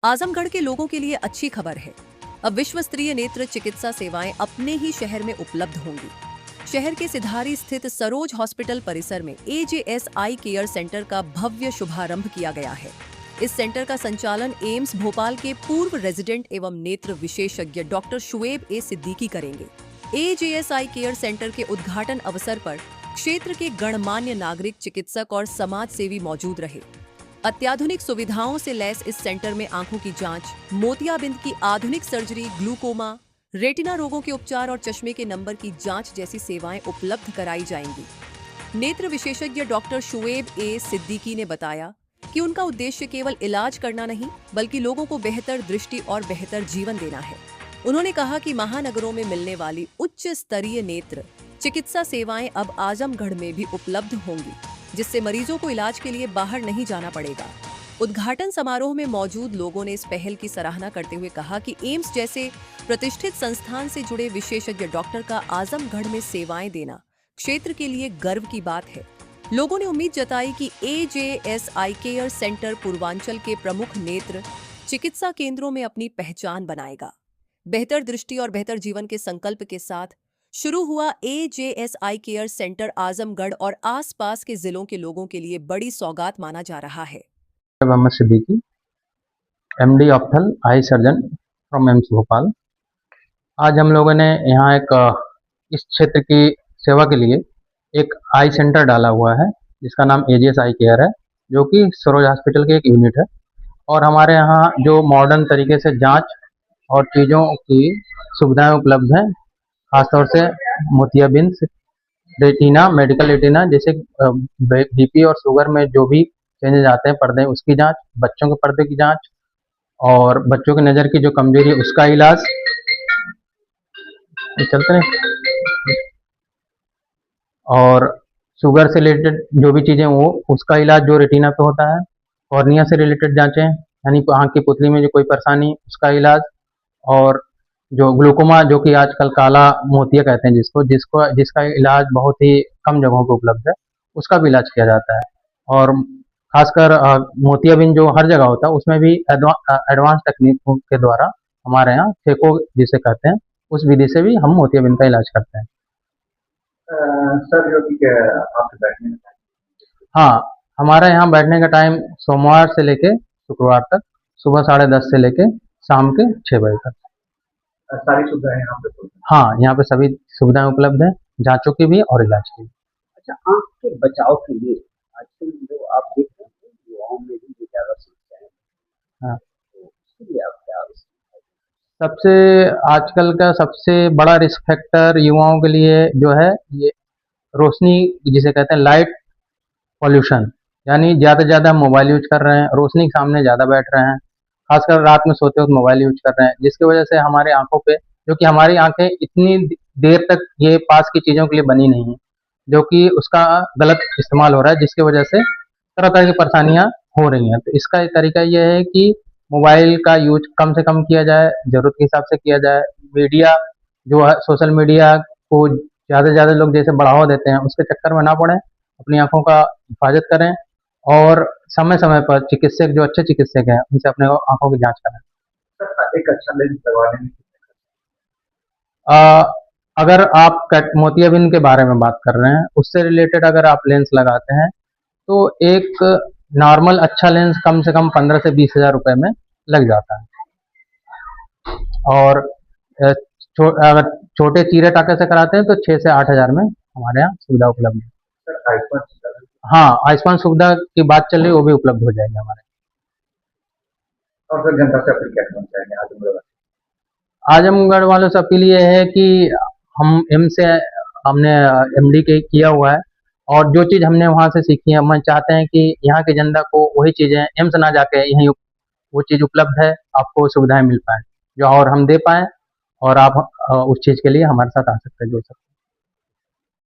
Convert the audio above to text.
आजमगढ़ के लोगों के लिए अच्छी खबर है। अब विश्व स्तरीय नेत्र चिकित्सा सेवाएं अपने ही शहर में उपलब्ध होंगी। शहर के सिधारी स्थित सरोज हॉस्पिटल परिसर में AJS आई केयर सेंटर का भव्य शुभारंभ किया गया है। इस सेंटर का संचालन एम्स भोपाल के पूर्व रेजिडेंट एवं नेत्र विशेषज्ञ डॉक्टर शुएब ए सिद्दीकी करेंगे। AJS आई केयर सेंटर के उद्घाटन अवसर पर क्षेत्र के गणमान्य नागरिक, चिकित्सक और समाज सेवी मौजूद रहे। अत्याधुनिक सुविधाओं से लैस इस सेंटर में आंखों की जांच, मोतियाबिंद की आधुनिक सर्जरी, ग्लूकोमा, रेटिना रोगों के उपचार और चश्मे के नंबर की जांच जैसी सेवाएं उपलब्ध कराई जाएंगी। नेत्र विशेषज्ञ डॉक्टर शुएब ए सिद्दीकी ने बताया कि उनका उद्देश्य केवल इलाज करना नहीं, बल्कि लोगों को बेहतर दृष्टि और बेहतर जीवन देना है। उन्होंने कहा कि महानगरों में मिलने वाली उच्च स्तरीय नेत्र चिकित्सा सेवाएं अब आजमगढ़ में भी उपलब्ध होंगी, जिससे मरीजों को इलाज के लिए बाहर नहीं जाना पड़ेगा। उद्घाटन समारोह में मौजूद लोगों ने इस पहल की सराहना करते हुए कहा कि एम्स जैसे प्रतिष्ठित संस्थान से जुड़े विशेषज्ञ डॉक्टर का आजमगढ़ में सेवाएं देना क्षेत्र के लिए गर्व की बात है। लोगों ने उम्मीद जताई कि AJS आई केयर सेंटर पूर्वांचल के प्रमुख नेत्र चिकित्सा केंद्रों में अपनी पहचान बनाएगा। बेहतर दृष्टि और बेहतर जीवन के संकल्प के साथ शुरू हुआ AJS आई केयर सेंटर आजमगढ़ और आसपास के जिलों के लोगों के लिए बड़ी सौगात माना जा रहा है। Mohammed Siddiqui, MD ophthal eye surgeon from AIIMS Bhopal. आज हम लोगों ने यहाँ इस क्षेत्र की सेवा के लिए एक आई सेंटर डाला हुआ है, जिसका नाम AJS आई केयर है, जो कि सरोज हॉस्पिटल के एक यूनिट है। और हमारे यहाँ जो मॉडर्न तरीके से जांच और चीज़ों की सुविधाएं उपलब्ध हैं, खासतौर से मोतियाबिंद, रेटिना, मेडिकल रेटिना, जैसे BP और शुगर में जो भी चेंजेज आते हैं पर्दे, उसकी जांच, बच्चों के पर्दे की जांच और बच्चों की नज़र की जो कमजोरी है उसका इलाज, चलते हैं, और शुगर से रिलेटेड जो भी चीज़ें वो उसका इलाज जो रेटिना पे होता है, कॉर्निया से रिलेटेड जांचें, यानी आँख की पुतली में जो कोई परेशानी उसका इलाज, और जो ग्लूकोमा, जो कि आजकल काला मोतिया कहते हैं जिसका इलाज बहुत ही कम जगहों पे उपलब्ध है, उसका भी इलाज किया जाता है। और खासकर मोतियाबिंद जो हर जगह होता है, उसमें भी एडवांस तकनीक के द्वारा हमारे यहाँ फेको जिसे कहते हैं, उस विधि से भी हम मोतियाबिंद का इलाज करते हैं। सर, जो कि आपके बैठने का हाँ, हमारे यहाँ बैठने का टाइम सोमवार से लेके शुक्रवार तक सुबह 10:30 से लेके शाम के 6 बजे तक। सारी सुविधाएं यहाँ पे उपलब्ध हैं। हाँ, यहाँ पे सभी सुविधाएं उपलब्ध हैं, जांचों की भी और इलाज की भी। अच्छा, आँख के बचाव के लिए आजकल जो आप देख रहे हैं युवाओं में भी ज़्यादा समस्या है, हाँ, तो उसके लिए आप क्या सबसे आजकल का सबसे बड़ा रिस्क फैक्टर युवाओं के लिए जो है, ये रोशनी जिसे कहते हैं लाइट पॉल्यूशन, यानी ज़्यादा से ज़्यादा मोबाइल यूज कर रहे हैं, रोशनी के सामने ज़्यादा बैठ रहे हैं, खासकर रात में सोते वक्त मोबाइल यूज कर रहे हैं, जिसकी वजह से हमारे आंखों पे, जो कि हमारी आंखें इतनी देर तक ये पास की चीज़ों के लिए बनी नहीं है, जो कि उसका गलत इस्तेमाल हो रहा है, जिसकी वजह से तरह तरह की परेशानियां हो रही हैं। तो इसका तरीका ये है कि मोबाइल का यूज कम से कम किया जाए, ज़रूरत के हिसाब से किया जाए। मीडिया जो है, सोशल मीडिया को ज़्यादा से ज़्यादा लोग जैसे बढ़ावा देते हैं, उसके चक्कर में ना पड़े, अपनी आंखों का हिफाजत करें और समय समय पर चिकित्सक, जो अच्छे चिकित्सक हैं, उनसे अपने आंखों की जांच करें। सर, एक अच्छा लेंस लगवाने में अगर आप मोतियाबिंद के बारे में बात कर रहे हैं, उससे रिलेटेड अगर आप लेंस लगाते हैं, तो एक नॉर्मल अच्छा लेंस कम से कम 15 से 20 हज़ार रुपए में लग जाता है। और अगर छोटे चीरे टाके से कराते हैं तो 6 से 8 हज़ार में हमारे यहाँ सुविधा उपलब्ध है। सर, आयुष्मान हाँ, आयुष्मान सुविधा की बात चल रही है, वो भी उपलब्ध हो जाएगी हमारे। और सर, जनता से अपील क्या करना चाहेंगे आजमगढ़? आजमगढ़ वालों से अपील ये है कि हम एम्स से हमने MD के किया हुआ है, और जो चीज़ हमने वहाँ से सीखी है, हम चाहते हैं कि यहाँ की जनता को वही चीज़ें एम्स ना जाके यहीं वो चीज़ उपलब्ध है, आपको सुविधाएं मिल पाए, जो और हम दे पाएँ, और आप उस चीज़ के लिए हमारे साथ आ सकते हैं, जुड़ सकते हैं।